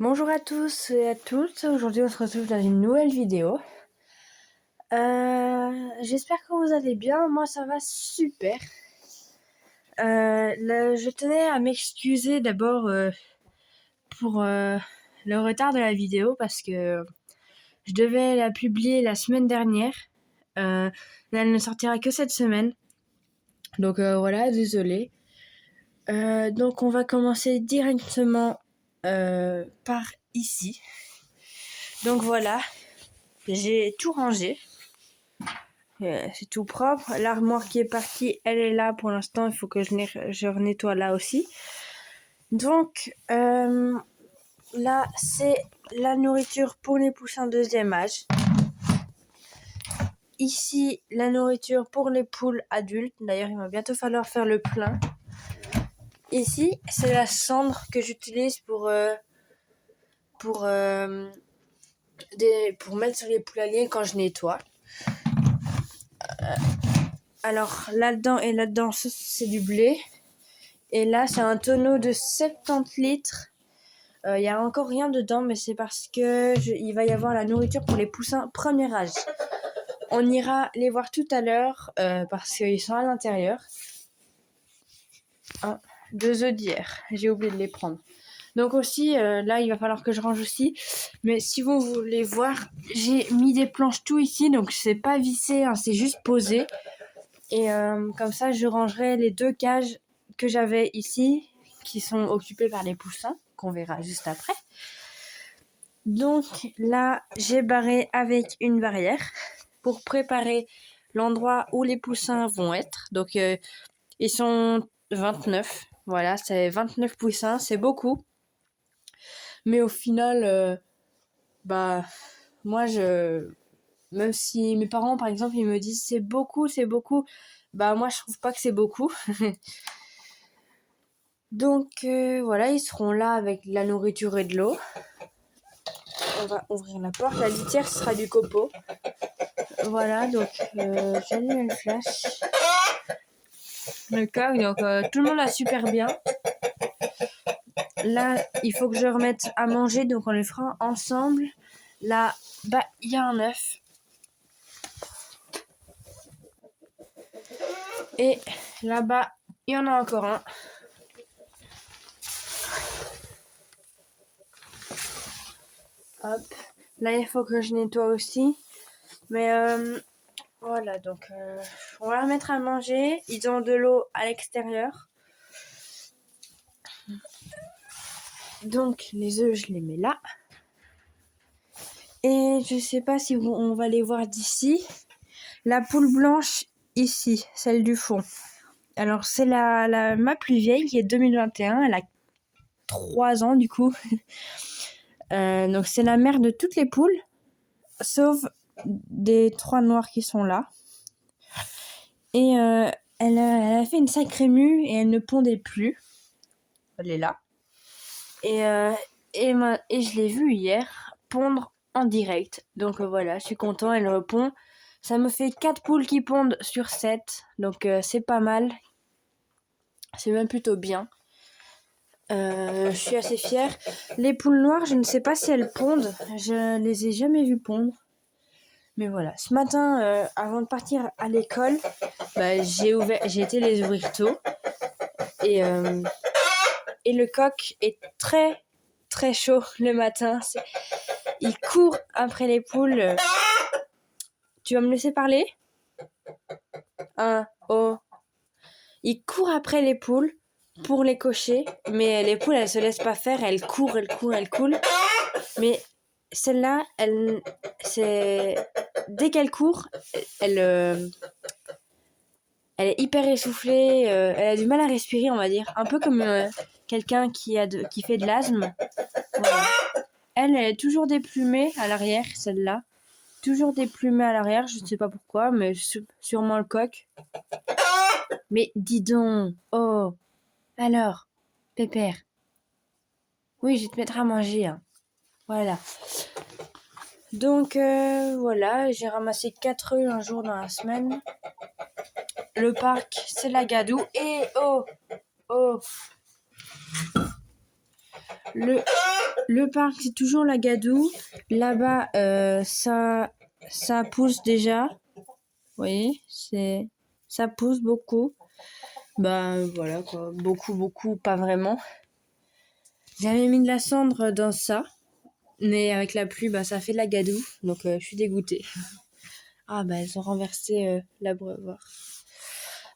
Bonjour à tous et à toutes, aujourd'hui on se retrouve dans une nouvelle vidéo. J'espère que vous allez bien, moi ça va super. Je tenais à m'excuser d'abord pour le retard de la vidéo parce que je devais la publier la semaine dernière. Mais elle ne sortira que cette semaine. Donc voilà, désolé. Donc on va commencer directement par ici. Donc voilà, j'ai tout rangé. C'est tout propre. L'armoire qui est partie, elle est là pour l'instant. Il faut que je nettoie là aussi. Donc là, c'est la nourriture pour les poussins deuxième âge. Ici, la nourriture pour les poules adultes. D'ailleurs, il va bientôt falloir faire le plein. Ici, c'est la cendre que j'utilise pour mettre sur les poulaillers quand je nettoie. Alors là-dedans et là-dedans, c'est du blé. Et là, c'est un tonneau de 70 litres. Il y a encore rien dedans, mais c'est parce que il va y avoir la nourriture pour les poussins premier âge. On ira les voir tout à l'heure parce qu'ils sont à l'intérieur. 2 œufs d'hier, j'ai oublié de les prendre. Donc aussi, là, il va falloir que je range aussi. Mais si vous voulez voir, j'ai mis des planches tout ici, donc c'est pas vissé, hein, c'est juste posé. Et comme ça, je rangerai les 2 cages que j'avais ici, qui sont occupées par les poussins, qu'on verra juste après. Donc là, j'ai barré avec une barrière pour préparer l'endroit où les poussins vont être. Donc ils sont 29. Voilà, c'est 29 poussins, c'est beaucoup. Mais au final, moi, même si mes parents, par exemple, ils me disent c'est beaucoup, moi, je trouve pas que c'est beaucoup. Donc voilà, ils seront là avec de la nourriture et de l'eau. On va ouvrir la porte. La litière, ce sera du copeau. Voilà, donc j'allume le flash. Le coq, donc tout le monde a super bien. Là, il faut que je remette à manger, donc on le fera ensemble. Là, il y a un œuf. Et là-bas, il y en a encore un. Hop. Là, il faut que je nettoie aussi. Mais voilà, donc on va remettre à manger. Ils ont de l'eau à l'extérieur. Donc les œufs, je les mets là. Et je sais pas si on va les voir d'ici. La poule blanche, ici, celle du fond. Alors c'est ma plus vieille qui est 2021. Elle a 3 ans du coup. Donc c'est la mère de toutes les poules, sauf des 3 noirs qui sont là. Et elle a fait une sacrée mue et elle ne pondait plus. Elle est là. Et je l'ai vue hier pondre en direct. Donc voilà, je suis content, elle repond. Ça me fait 4 poules qui pondent sur 7. Donc c'est pas mal. C'est même plutôt bien. Je suis assez fière. Les poules noires, je ne sais pas si elles pondent. Je les ai jamais vues pondre. Mais voilà, ce matin, avant de partir à l'école, j'ai été les ouvrir tôt. Et le coq est très très chaud le matin. Il court après les poules. Tu vas me laisser parler ? Il court après les poules pour les cocher, mais les poules, elles se laissent pas faire. Elles courent. Mais celle-là, dès qu'elle court, elle est hyper essoufflée. Elle a du mal à respirer, on va dire. Un peu comme quelqu'un qui fait de l'asthme. Voilà. Elle est toujours déplumée à l'arrière, celle-là. Toujours déplumée à l'arrière, je ne sais pas pourquoi, mais sûrement le coq. Mais dis donc, oh, alors, Pépère. Oui, je vais te mettre à manger, hein. Voilà. Donc, voilà, j'ai ramassé 4 œufs un jour dans la semaine. Le parc, c'est la gadoue. Et oh, Le parc, c'est toujours la Gadoue. Là-bas, ça pousse déjà. Vous voyez, ça pousse beaucoup. Bah voilà quoi, beaucoup, pas vraiment. J'avais mis de la cendre dans ça, mais avec la pluie, bah ça fait de la gadoue, donc je suis dégoûtée. Ah bah elles ont renversé l'abreuvoir.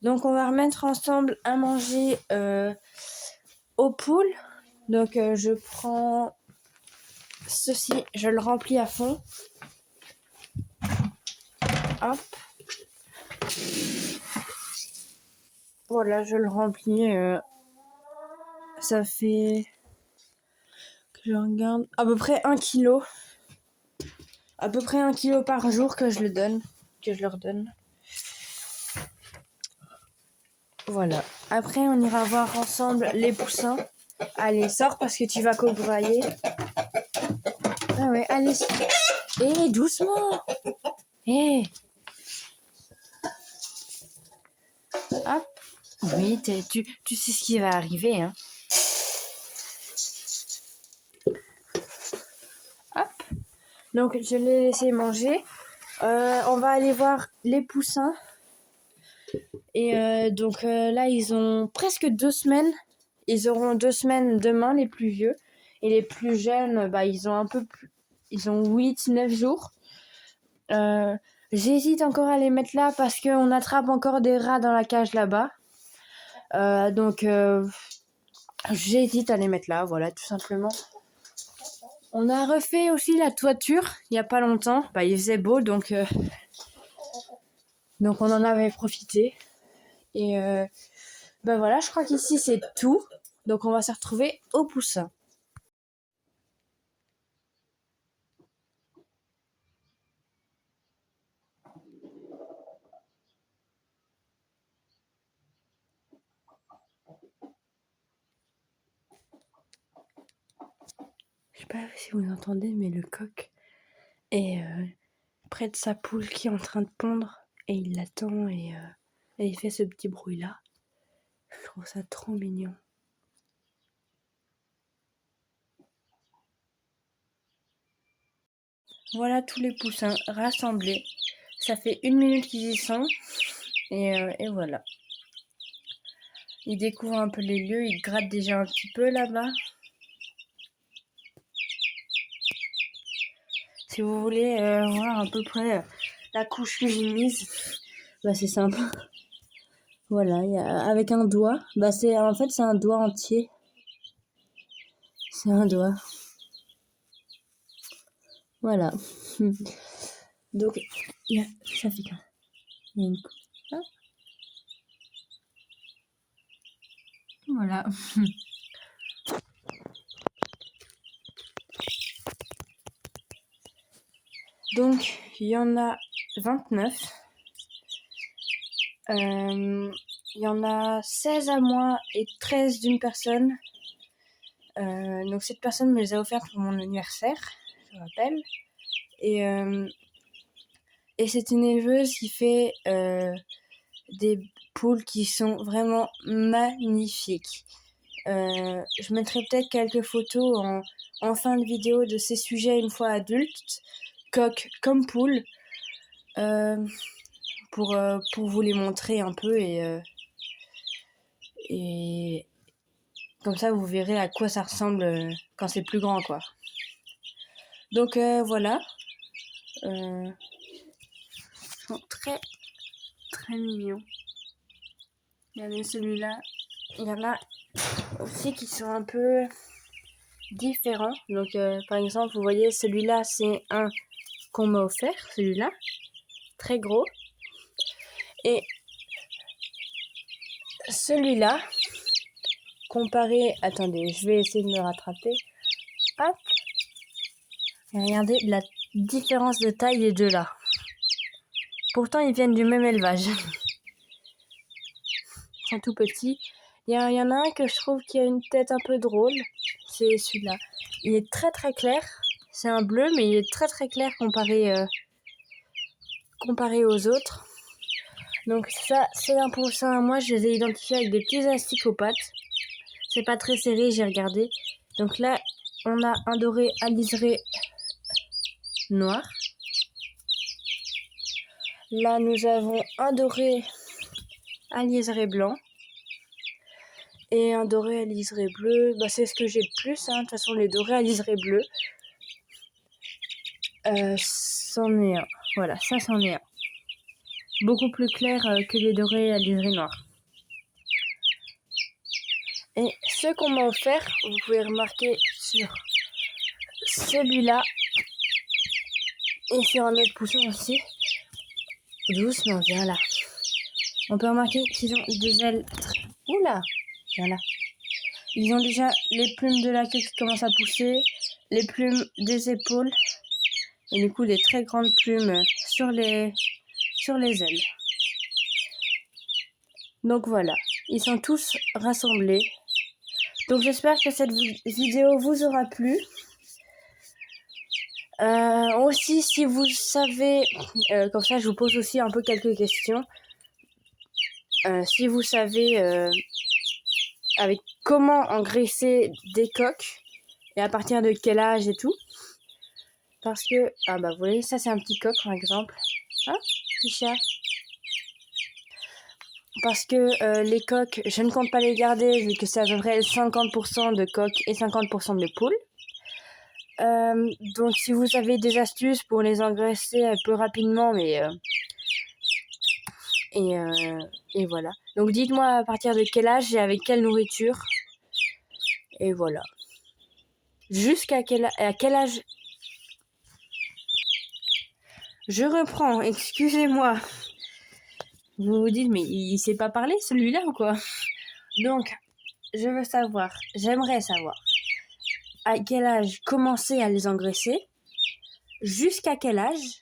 Donc on va remettre ensemble à manger aux poules. Donc je prends ceci, je le remplis à fond. Hop. Voilà, je le remplis. Ça fait que je regarde à peu près 1 kilo. À peu près 1 kilo par jour que je leur donne. Voilà. Après, on ira voir ensemble les poussins. Allez, sors parce que tu vas cobrailler. Ah ouais, allez. Eh, doucement. Eh. Hop. Oui, tu sais ce qui va arriver, hein. Hop. Donc, je l'ai laissé manger. On va aller voir les poussins. Et donc là, ils ont presque 2 semaines. Ils auront 2 semaines demain, les plus vieux. Et les plus jeunes, bah, ils ont un peu plus... Ils ont 8-9 jours. J'hésite encore à les mettre là parce qu'on attrape encore des rats dans la cage là-bas. Donc j'hésite à les mettre là, voilà, tout simplement. On a refait aussi la toiture il n'y a pas longtemps. Bah, il faisait beau, donc on en avait profité. Et bah voilà, je crois qu'ici c'est tout. Donc on va se retrouver au poussin. Je sais pas si vous entendez, mais le coq est près de sa poule qui est en train de pondre et il l'attend et il fait ce petit bruit là. Je trouve ça trop mignon. Voilà tous les poussins rassemblés. Ça fait 1 minute qu'ils y sont et voilà. Ils découvrent un peu les lieux, ils grattent déjà un petit peu là-bas. Si vous voulez voir à peu près la couche que j'ai mise, bah c'est simple. Voilà, avec un doigt. Bah en fait c'est un doigt entier. C'est un doigt. Voilà. Donc ça fait quand il y a une coupe. Ah. Voilà. Donc il y en a 29. Il y en a 16 à moi et 13 d'une personne. Donc cette personne me les a offertes pour mon anniversaire, je rappelle. Et c'est une éleveuse qui fait des poules qui sont vraiment magnifiques. Je mettrai peut-être quelques photos en fin de vidéo de ces sujets une fois adultes, coq comme poule, pour vous les montrer un peu et comme ça vous verrez à quoi ça ressemble quand c'est plus grand quoi. Donc voilà. Ils sont très très mignons. Regardez celui-là. Il y en a aussi qui sont un peu différents. Donc par exemple, vous voyez celui-là, c'est un qu'on m'a offert, celui-là. Très gros. Et celui-là, comparé... Attendez, je vais essayer de me rattraper. Hop. Et regardez la différence de taille des deux là. Pourtant, ils viennent du même élevage. Ils sont tout petits. Il y en a un que je trouve qui a une tête un peu drôle. C'est celui-là. Il est très très clair. C'est un bleu, mais il est très très clair comparé aux autres. Donc ça, c'est un poussin à moi. Je les ai identifiés avec des petits astiques aux pattes. C'est pas très serré, j'ai regardé. Donc là, on a un doré à liseré noir. Là, nous avons un doré à liseré blanc. Et un doré à liseré bleu. Bah, c'est ce que j'ai le plus. De toute façon, les dorés à liseré bleu. C'en est un. Voilà, ça, c'en est un. Beaucoup plus clair que les dorés à liseré noir. Et ce qu'on m'a offert, vous pouvez remarquer sur celui-là et sur un autre pousson aussi. Doucement, viens là. On peut remarquer qu'ils ont des ailes. Oula, viens là. Ils ont déjà les plumes de la queue qui commencent à pousser, les plumes des épaules et du coup des très grandes plumes sur les ailes. Donc voilà, ils sont tous rassemblés. Donc j'espère que cette vidéo vous aura plu. Aussi, si vous savez, comme ça je vous pose aussi un peu quelques questions. Si vous savez avec comment engraisser des coqs et à partir de quel âge et tout. Parce que, vous voyez, ça c'est un petit coq par exemple. Hein, petit chat. Parce que les coqs, je ne compte pas les garder vu que c'est à peu près 50% de coqs et 50% de poules. Donc si vous avez des astuces pour les engraisser un peu rapidement, mais et voilà. Donc dites-moi à partir de quel âge et avec quelle nourriture. Et voilà. Jusqu'à quel âge. Je reprends, excusez-moi. Vous vous dites, mais il sait pas parler celui-là ou quoi? Donc, j'aimerais savoir à quel âge commencer à les engraisser, jusqu'à quel âge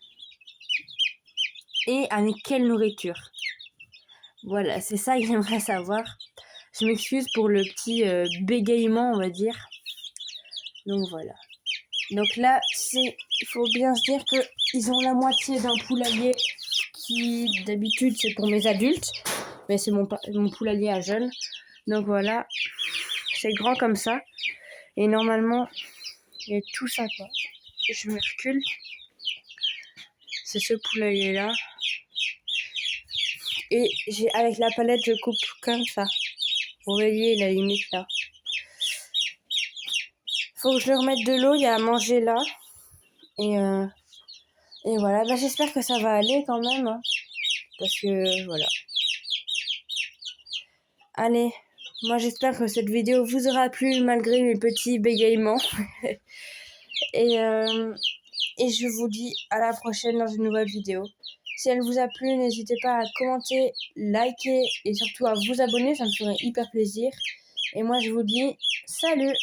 et avec quelle nourriture. Voilà, c'est ça que j'aimerais savoir. Je m'excuse pour le petit bégaiement, on va dire. Donc voilà. Donc là, il faut bien se dire qu'ils ont la moitié d'un poulailler qui, d'habitude, c'est pour mes adultes. Mais c'est mon poulailler à jeunes. Donc voilà, c'est grand comme ça. Et normalement, il y a tout ça, quoi. Je me recule. C'est ce poulailler-là. Et avec la palette, je coupe comme ça. Vous voyez la limite là. Faut que je leur mette de l'eau, il y a à manger là. Et voilà, j'espère que ça va aller quand même. Hein, parce que voilà. Allez, moi j'espère que cette vidéo vous aura plu malgré mes petits bégaiements. et je vous dis à la prochaine dans une nouvelle vidéo. Si elle vous a plu, n'hésitez pas à commenter, liker et surtout à vous abonner, ça me ferait hyper plaisir. Et moi je vous dis salut!